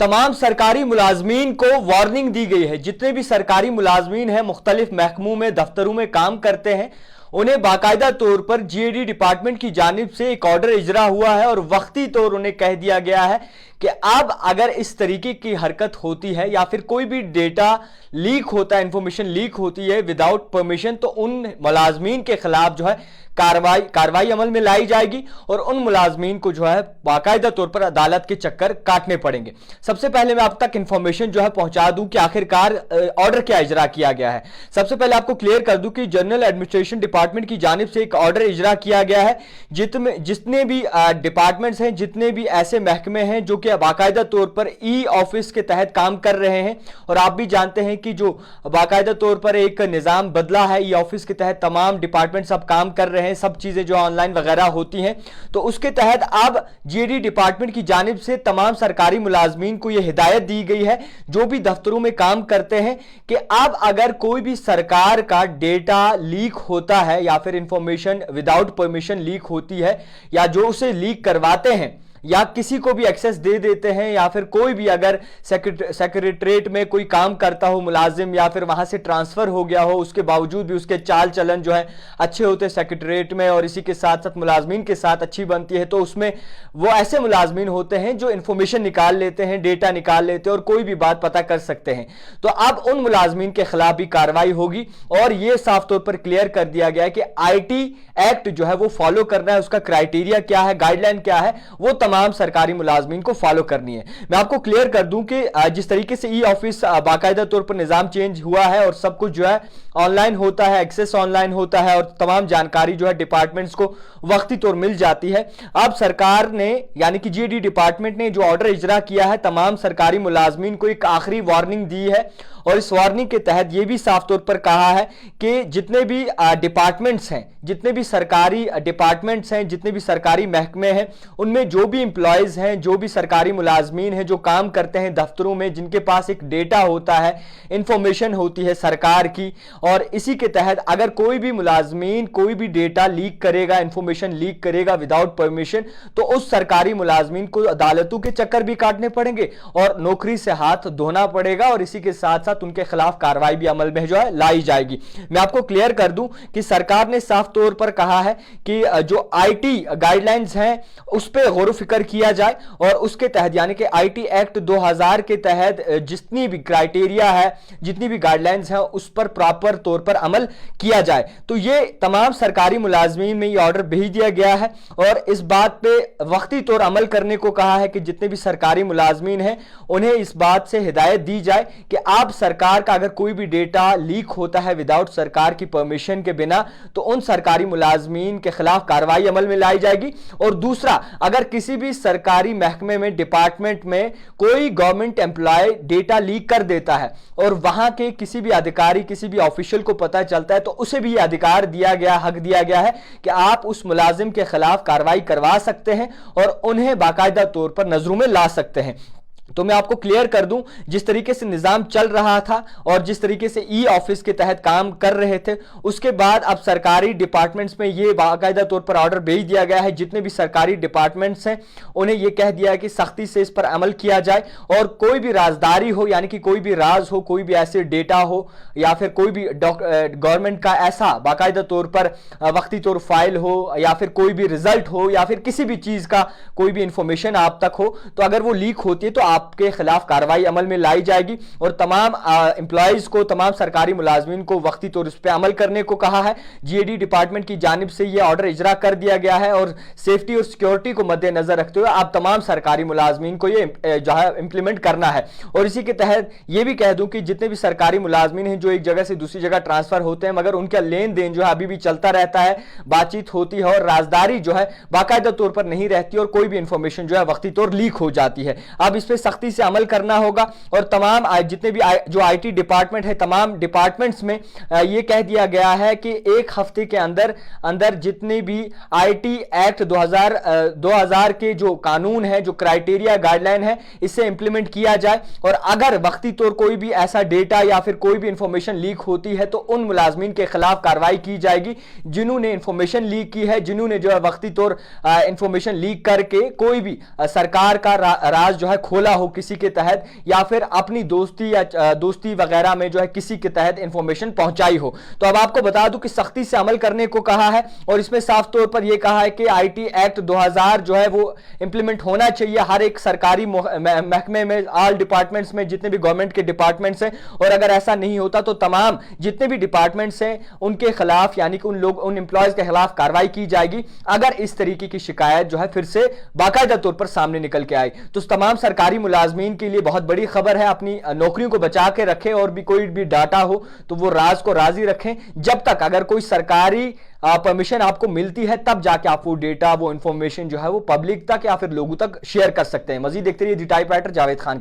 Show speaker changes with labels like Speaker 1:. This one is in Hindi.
Speaker 1: तमाम सरकारी मुलाजमीन को वार्निंग दी गई है। जितने भी सरकारी मुलाजमीन हैं, मुख्तलिफ महकमों में, दफ्तरों में काम करते हैं, उन्हें बाकायदा तौर पर जीएडी डिपार्टमेंट की जानिब से एक ऑर्डर इजरा हुआ है और वक्ती तौर उन्हें कह दिया गया है कि अब अगर इस तरीके की हरकत होती है या फिर कोई भी डेटा लीक होता है, इंफॉर्मेशन लीक होती है विदाउट परमिशन, तो उन मुलाजमीन के खिलाफ जो है कार्रवाई अमल में लाई जाएगी और उन मुलाजमीन को जो है बाकायदा तौर पर अदालत के चक्कर काटने पड़ेंगे। सबसे पहले मैं आप तक इंफॉर्मेशन जो है पहुंचा दूं कि आखिरकार ऑर्डर क्या इजरा किया गया है। सबसे पहले आपको क्लियर कर दूं कि जनरल एडमिनिस्ट्रेशन डिपार्टमेंट की जानिब से एक ऑर्डर इजरा किया गया है जितने भी डिपार्टमेंट्स हैं, जितने भी ऐसे महकमे हैं जो कि बाकायदा तौर पर ई ऑफिस के तहत काम कर रहे हैं, और आप भी जानते हैं कि जो बाकायदा तौर पर एक निज़ाम बदला है, ई ऑफिस के तहत तमाम डिपार्टमेंट्स अब काम कर रहे हैं, सब चीजें जो ऑनलाइन वगैरह होती हैं, तो उसके तहत अब जीएडी डिपार्टमेंट की जानिब से तमाम सरकारी मुलाजमीन को यह हिदायत दी गई है जो भी दफ्तरों में काम करते हैं कि अब अगर कोई भी सरकार का डेटा लीक होता है या फिर इंफॉर्मेशन विदाउट परमिशन लीक होती है, या जो उसे लीक करवाते हैं या किसी को भी एक्सेस दे देते हैं, या फिर कोई भी अगर सेक्रेटरीट में कोई काम करता हो मुलाजिम या फिर वहां से ट्रांसफर हो गया हो, उसके बावजूद भी उसके चाल चलन जो है अच्छे होते सेक्रेटरीट में और इसी के साथ साथ मुलाजमीन के साथ अच्छी बनती है, तो उसमें वो ऐसे मुलाजमीन होते हैं जो इंफॉर्मेशन निकाल लेते हैं, डेटा निकाल लेते हैं और कोई भी बात पता कर सकते हैं। तो अब उन मुलाजमीन के खिलाफ भी कार्रवाई होगी और यह साफ तौर पर क्लियर कर दिया गया है कि आईटी एक्ट जो है वो फॉलो करना है, उसका क्राइटेरिया क्या है, गाइडलाइन क्या है, वो तमाम सरकारी मुलाजमीन को फॉलो करनी है। मैं आपको क्लियर कर दूं कि जिस तरीके से ई ऑफिस बाकायदा तौर पर निजाम चेंज हुआ है और सब कुछ जो है ऑनलाइन होता है, एक्सेस ऑनलाइन होता है और तमाम जानकारी जो है डिपार्टमेंट्स को वक्ती तौर मिल जाती है। अब सरकार ने यानी कि जीएडी डिपार्टमेंट ने जो ऑर्डर इजरा किया है, तमाम सरकारी मुलाजमीन को एक आखिरी वार्निंग दी है और इस वार्निंग के तहत यह भी साफ तौर पर कहा है कि जितने भी डिपार्टमेंट्स हैं, जितने भी सरकारी डिपार्टमेंट्स हैं, जितने भी सरकारी महकमे हैं, उनमें जो भी एम्प्लॉयज हैं, जो भी सरकारी मुलाजमीन हैं जो काम करते हैं दफ्तरों में, जिनके पास एक डेटा होता है, इंफॉर्मेशन होती है सरकार की, और इसी के तहत अगर कोई भी मुलाजमीन कोई भी डेटा लीक करेगा, इंफॉर्मेशन लीक करेगा विदाउट परमिशन, तो उस सरकारी मुलाजमीन को अदालतों के चक्कर भी काटने पड़ेंगे और नौकरी से हाथ धोना पड़ेगा और इसी के साथ साथ उनके खिलाफ कार्रवाई भी अमल में जो है लाई जाएगी। मैं आपको क्लियर कर दूं कि सरकार ने साफ तौर पर कहा है कि जो आईटी गाइडलाइंस हैं उस पर गौर फिक्र किया जाए और उसके तहत यानी कि आईटी एक्ट 2000 के तहत जितनी भी क्राइटेरिया है, जितनी भी गाइडलाइंस हैं उस पर प्रॉपर तौर पर अमल किया जाए। तो ये तमाम सरकारी मुलाजमीन में ये ऑर्डर भेज दिया गया है और इस बात पे वक्ती तौर अमल करने को कहा है कि जितने भी सरकारी मुलाजमीन हैं उन्हें इस बात से हिदायत दी जाए कि आप सरकार का अगर कोई भी डेटा लीक होता है विदाउट सरकार की परमिशन के बिना, तो उन सरकारी मुलाजमीन के खिलाफ कार्रवाई अमल में लाई जाएगी। और दूसरा, अगर किसी भी सरकारी महकमे में, डिपार्टमेंट में कोई गवर्नमेंट एम्प्लॉय डेटा लीक कर देता है और वहां के किसी भी अधिकारी, किसी भी ऑफिशियल को पता चलता है, तो उसे भी अधिकार दिया गया, हक दिया गया है कि आप उस मुलाजिम के खिलाफ कार्रवाई करवा सकते हैं और उन्हें बाकायदा तौर पर नजरों में ला सकते हैं। तो मैं आपको क्लियर कर दूं, जिस तरीके से निजाम चल रहा था और जिस तरीके से ई ऑफिस के तहत काम कर रहे थे, उसके बाद अब सरकारी डिपार्टमेंट्स में यह बाकायदा तौर पर ऑर्डर भेज दिया गया है। जितने भी सरकारी डिपार्टमेंट्स हैं उन्हें यह कह दिया है कि सख्ती से इस पर अमल किया जाए और कोई भी राजदारी हो यानी कि कोई भी राज हो, कोई भी ऐसे डेटा हो या फिर कोई भी गवर्नमेंट का ऐसा बाकायदा तौर पर वक्ती तौर फाइल हो या फिर कोई भी रिजल्ट हो या फिर किसी भी चीज का कोई भी इंफॉर्मेशन आप तक हो, तो अगर वो लीक होती है तो आपके खिलाफ कार्रवाई अमल में लाई जाएगी और तमाम एम्प्लॉयज को, तमाम सरकारी मुलाजमीन को वक्ती तौर इस पर अमल करने को कहा है। जीएडी डिपार्टमेंट की जानिब से यह ऑर्डर इजरा कर दिया गया है और सेफ्टी और सिक्योरिटी को मद्देनजर रखते हुए आप तमाम सरकारी मुलाजमीन को ये जो है इंप्लीमेंट करना है। और इसी के तहत यह भी कह दूं कि जितने भी सरकारी मुलाजमीन हैं जो एक जगह से दूसरी जगह ट्रांसफर होते हैं, मगर उनका लेन देन जो है अभी भी चलता रहता है, बातचीत होती है और राजदारी जो है बाकायदा तौर पर नहीं रहती और कोई भी इंफॉर्मेशन जो है वक्ती तौर लीक हो जाती है। अब इस पर सख्ती से अमल करना होगा और तमाम जितने भी जो आईटी डिपार्टमेंट है, तमाम डिपार्टमेंट्स में यह कह दिया गया है कि एक हफ्ते के अंदर अंदर जितने भी आईटी एक्ट 2000 के जो कानून है, जो क्राइटेरिया गाइडलाइन है, इसे इंप्लीमेंट किया जाए और अगर वक्ती तौर कोई भी ऐसा डेटा या फिर कोई भी इंफॉर्मेशन लीक होती है तो उन मुलाजमीन के खिलाफ कार्रवाई की जाएगी जिन्होंने इंफॉर्मेशन लीक की है, जिन्होंने जो है वक्ती तौर इंफॉर्मेशन लीक करके कोई भी सरकार का राज जो है खोला किया हो किसी के तहत, या फिर अपनी दोस्ती या दोस्ती वगैरह में जो है किसी के तहत इंफॉर्मेशन पहुंचाई हो। तो अब आपको बता दूं कि सख्ती से अमल करने को कहा है और इसमें साफ तौर पर यह कहा है कि आईटी एक्ट 2000 जो है वो इंप्लीमेंट होना चाहिए हर एक सरकारी महकमे में, ऑल डिपार्टमेंट्स में, जितने भी गवर्नमेंट के डिपार्टमेंट्स हैं। और अगर ऐसा नहीं होता तो तमाम जितने भी डिपार्टमेंट्स हैं उनके खिलाफ, यानी कि उन एम्प्लॉयज के खिलाफ कार्रवाई की जाएगी अगर इस तरीके की शिकायत जो है फिर से बाकायदा तौर पर सामने निकल के आई। तो तमाम सरकारी मुलाजमीन के लिए बहुत बड़ी खबर है, अपनी नौकरियों को बचा के रखें और भी कोई भी डाटा हो तो वो राज को राजी रखें। जब तक अगर कोई सरकारी परमिशन आपको मिलती है तब जाके आप वो डेटा, वो इंफॉर्मेशन जो है वो पब्लिक तक या फिर लोगों तक शेयर कर सकते हैं। मजीद देखते रहिए दी टाइपराइटर, जावेद खान।